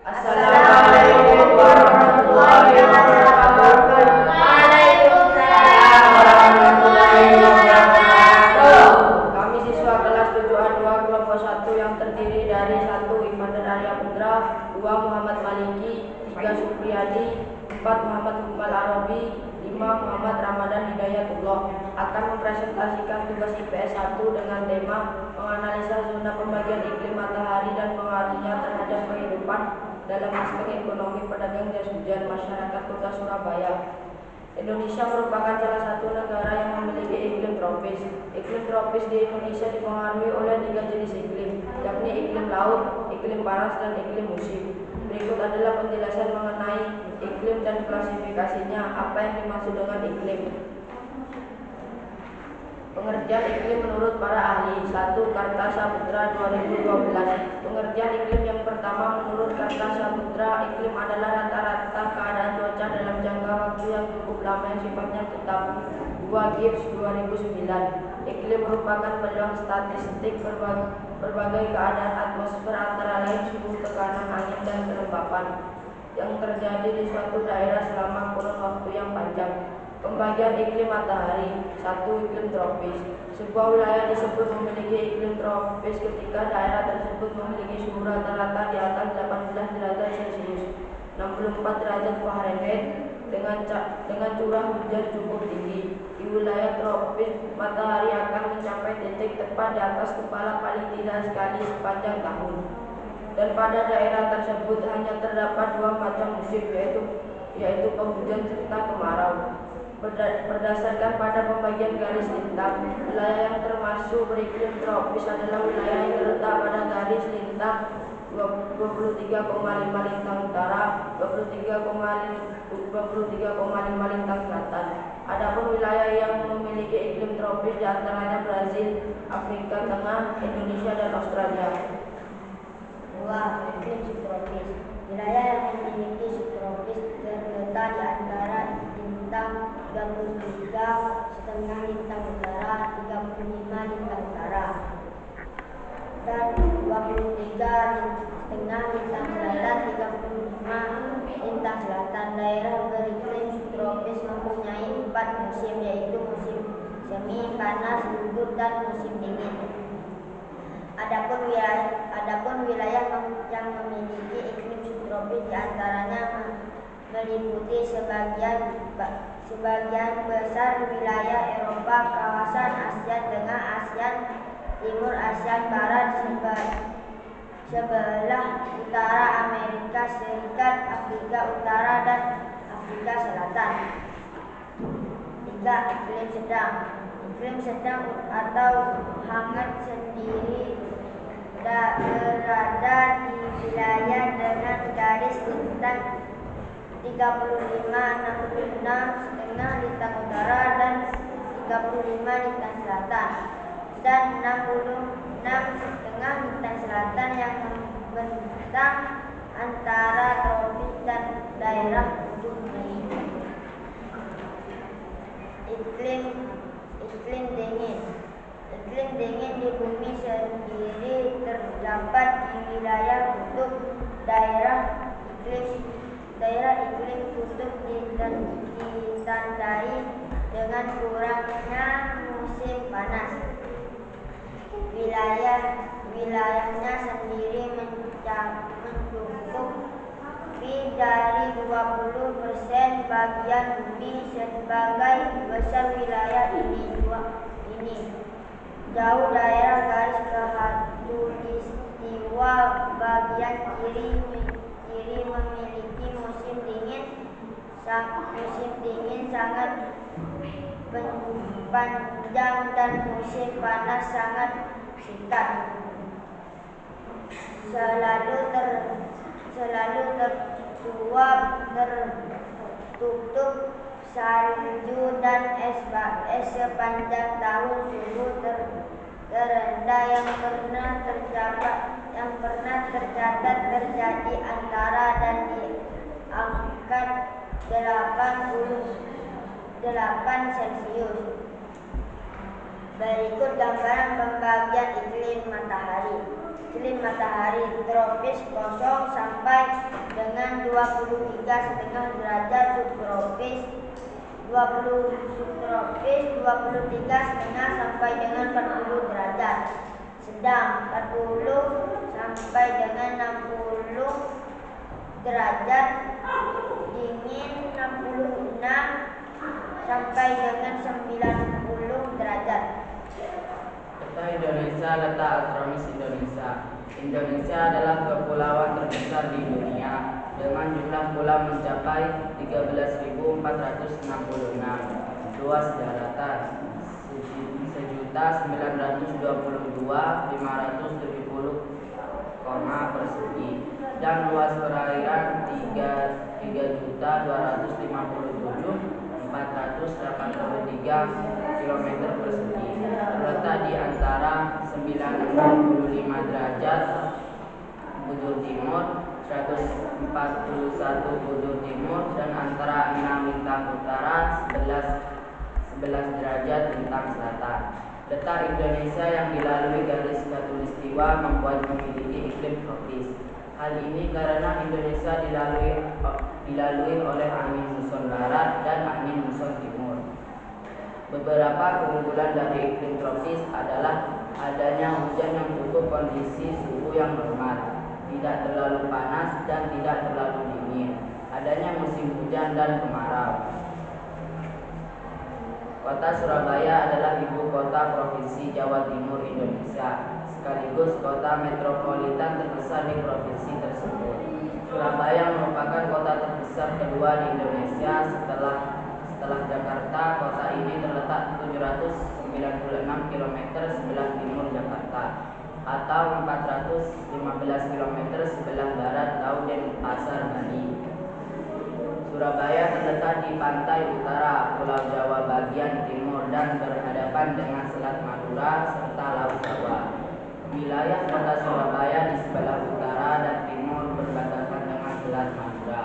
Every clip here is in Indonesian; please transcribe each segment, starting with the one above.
Assalamualaikum warahmatullahi wabarakatuh. Waalaikumsalam warahmatullahi wabarakatuh. Kami siswa kelas 7A2 kelompok 1 yang terdiri dari 1. Imadan Arya Putra, 2. Muhammad Maliki, 3. Supriyadi, 4. Muhammad Hukmal Arabi, 5. Muhammad Ramadan Hidayatullah akan mempresentasikan tugas IPS 1 dengan tema menganalisa zona pembagian iklim matahari dan pengaruhnya terhadap kehidupan dalam aspek ekonomi pedagang jas hujan masyarakat Kota Surabaya. Indonesia merupakan salah satu negara yang memiliki iklim tropis. Iklim tropis di Indonesia dipengaruhi oleh 3 jenis iklim, yakni iklim laut, iklim panas, dan iklim musim. Berikut adalah penjelasan mengenai iklim dan klasifikasinya. Apa yang dimaksud dengan iklim? Pengertian iklim menurut para ahli. 1. Karta Samudra 2012. Pengertian iklim yang pertama menurut Karta Samudra, iklim adalah rata-rata keadaan cuaca dalam jangka waktu yang cukup lama yang sifatnya tetap. 2. Gibbs 2009. Iklim merupakan peluang statistik berbagai keadaan atmosfer antara lain suhu, tekanan angin, dan kelembapan yang terjadi di suatu daerah selama kurun waktu yang panjang. Pembagian iklim matahari. 1. Iklim tropis. Sebuah wilayah disebut memiliki iklim tropis ketika daerah tersebut memiliki suhu rata-rata di atas 18 derajat Celcius, 64 derajat Fahrenheit, dengan curah hujan cukup tinggi. Di wilayah tropis, matahari akan mencapai titik tepat di atas kepala paling tidak sekali sepanjang tahun. Dan pada daerah tersebut hanya terdapat 2 macam musim, yaitu penghujan serta kemarau. Berdasarkan pada pembagian garis lintang, wilayah yang termasuk beriklim tropis adalah wilayah yang terletak pada garis lintang 23,5 lintang utara, 23,5 lintang selatan. Adapun wilayah yang memiliki iklim tropis diantaranya Brazil, Afrika Tengah, Indonesia, dan Australia. 2. Iklim subtropis. Wilayah yang memiliki subtropis terletak di antara lintang 33,5 lintang utara, 35 lintang utara, dan 23,5 lintang selatan, 35 lintang selatan. Daerah beriklim subtropis mempunyai 4 musim, yaitu musim semi, panas, gugur, dan musim dingin. Adapun wilayah yang memiliki iklim subtropis diantaranya meliputi sebagian besar wilayah Eropa, kawasan Asia Tengah, Asia Timur, Asia Barat, sebelah utara Amerika Serikat, Afrika Utara, dan Afrika Selatan. 3. Iklim sedang. Iklim sedang atau hangat sendiri berada di wilayah dengan garis lintang 35,66 lintang utara dan 35 lintang selatan, dan 66,5 lintang selatan yang membentang antara tropis dan daerah ujung bumi. Iklim dingin. Iklim dingin di bumi sendiri terdapat di wilayah kutub. Daerah iklim kutub ditandai dengan kurangnya musim panas. Wilayahnya sendiri mencukupi dari 20% bagian bumi. Sebagai besar wilayah ini jauh daerah garis khatulistiwa bagian kiri memiliki musim dingin sangat panjang dan musim panas sangat singkat. Selalu tertutup salju dan es sepanjang tahun. Suhu terendah yang pernah tercatat terjadi antara dan di angka 88 Celcius. Berikut gambaran pembagian iklim matahari. Iklim matahari tropis 0 sampai 23,5 derajat subtropis, 20 subtropis 23,5 sampai dengan 40 derajat, sedang 40 sampai dengan 60 derajat, dingin 66 sampai dengan 90 derajat. Peta Indonesia, letak astronomis Indonesia. Indonesia adalah kepulauan terbesar di dunia dengan jumlah pulau mencapai 13.466, luas daratan 1.922.570 persegi, dan luas perairan 3.257.483 km persegi. Terletak di antara 965 derajat bujur timur, 141 bujur timur, dan antara 6 lintang utara, 11 derajat lintang selatan. Letak Indonesia yang dilalui garis khatulistiwa membuat memiliki iklim tropis. Hal ini karena Indonesia dilalui oleh angin muson barat dan angin muson timur. Beberapa keunggulan dari iklim tropis adalah adanya hujan yang cukup, kondisi suhu yang normal, tidak terlalu panas dan tidak terlalu dingin, adanya musim hujan dan kemarau. Kota Surabaya adalah ibu kota Provinsi Jawa Timur Indonesia, sekaligus kota metropolitan terbesar di provinsi tersebut. Surabaya merupakan kota terbesar kedua di Indonesia setelah Jakarta. Kota ini terletak 796 km sebelah timur Jakarta atau 415 km sebelah barat Laut Denpasar, Bali. Surabaya terletak di pantai utara Pulau Jawa bagian timur dan berhadapan dengan Selat Madura serta Laut Jawa. Wilayah kota Surabaya di sebelah utara dan timur berbatasan dengan Selat Madura,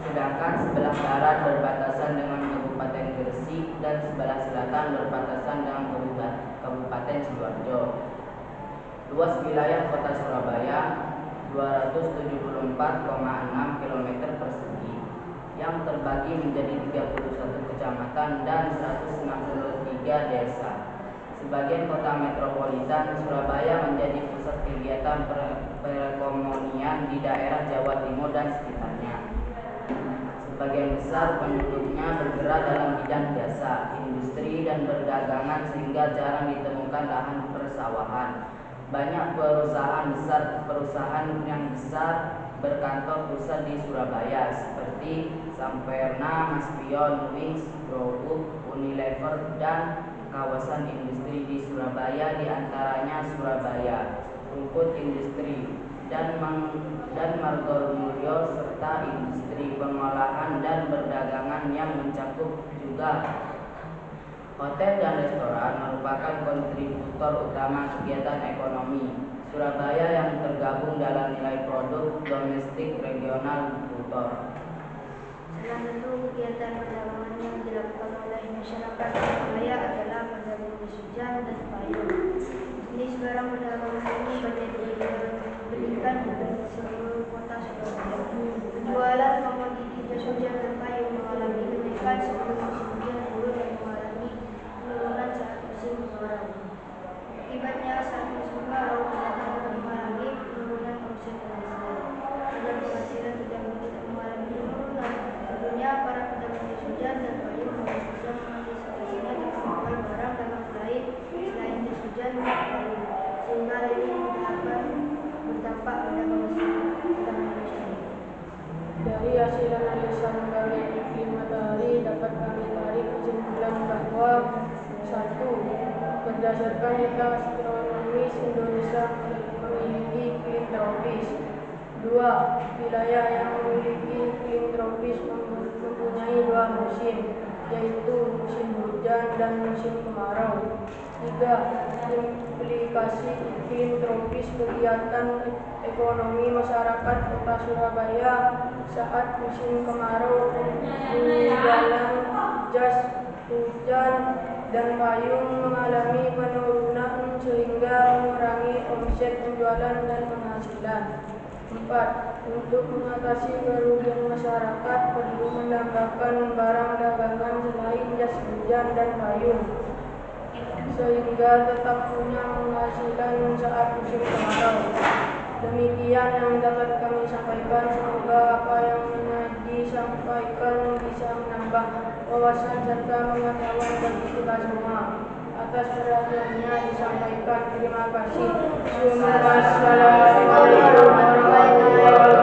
sedangkan sebelah barat berbatasan dengan Kabupaten Gresik dan sebelah selatan berbatasan dengan Kabupaten Sidoarjo. Luas wilayah kota Surabaya 274,6 km persegi yang terbagi menjadi 31 kecamatan dan 163 desa. Sebagai kota metropolitan, Surabaya menjadi pusat kegiatan perekonomian di daerah Jawa Timur dan sekitarnya. Sebagian besar penduduknya bergerak dalam bidang jasa, industri, dan perdagangan sehingga jarang ditemukan lahan persawahan. Banyak perusahaan yang besar berkantor pusat di Surabaya seperti Samperna, Maspion, Wings, Growbook, Unilever, dan kawasan industri di Surabaya diantaranya Surabaya Rumput Industri dan Margomulyo, serta industri pengolahan dan perdagangan yang mencakup juga hotel dan restoran merupakan kontributor utama kegiatan ekonomi Surabaya yang tergabung dalam nilai produk domestik regional bruto. Salah satu kegiatan perdagangan yang dilakukan oleh masyarakat Surabaya adalah perdagangan jas hujan dan payung. Jenis barang perdagangan ini banyak diberikan di seluruh kota Surabaya. Penjualan komoditi jas hujan dan payung mengalami kenaikan sebelum musim hujan turun dan mengalami penurunan saat musim kemarau. Akibatnya saat musim kemarau tidak akan mengalami penurunan omset dan penghasilan tidak mengalami penurunan. Tentunya para pedagang jas hujan dan payung harus bisa mengantisipasinya dengan menjual barang lain selain jas hujan dan payung, sehingga hal ini tidak akan berdampak pada penghasilan. Dari hasil analisa lembaga iklim matahari dapat kami tarik kesimpulan bahwa 1. Berdasarkan peta astronomis, Indonesia memiliki iklim tropis. 2. Wilayah yang memiliki iklim tropis mempunyai 2 musim, yaitu musim hujan dan musim kemarau. 3. Implikasi iklim tropis kegiatan ekonomi masyarakat kota Surabaya saat musim kemarau. Penjualan jas hujan dan payung mengalami penurunan sehingga mengurangi omset penjualan dan penghasilan. 4. Untuk mengatasi kerugian masyarakat perlu menambahkan barang dagangan selain jas hujan dan payung, sehingga tetap punya penghasilan saat musim kemarau. Demikian yang dapat kami sampaikan. Semoga apa yang disampaikan bisa menambah wawasan serta pengetahuan bagi kita semua. Atas perhatiannya disampaikan. Terima kasih. Wassalamualaikum warahmatullahi wabarakatuh.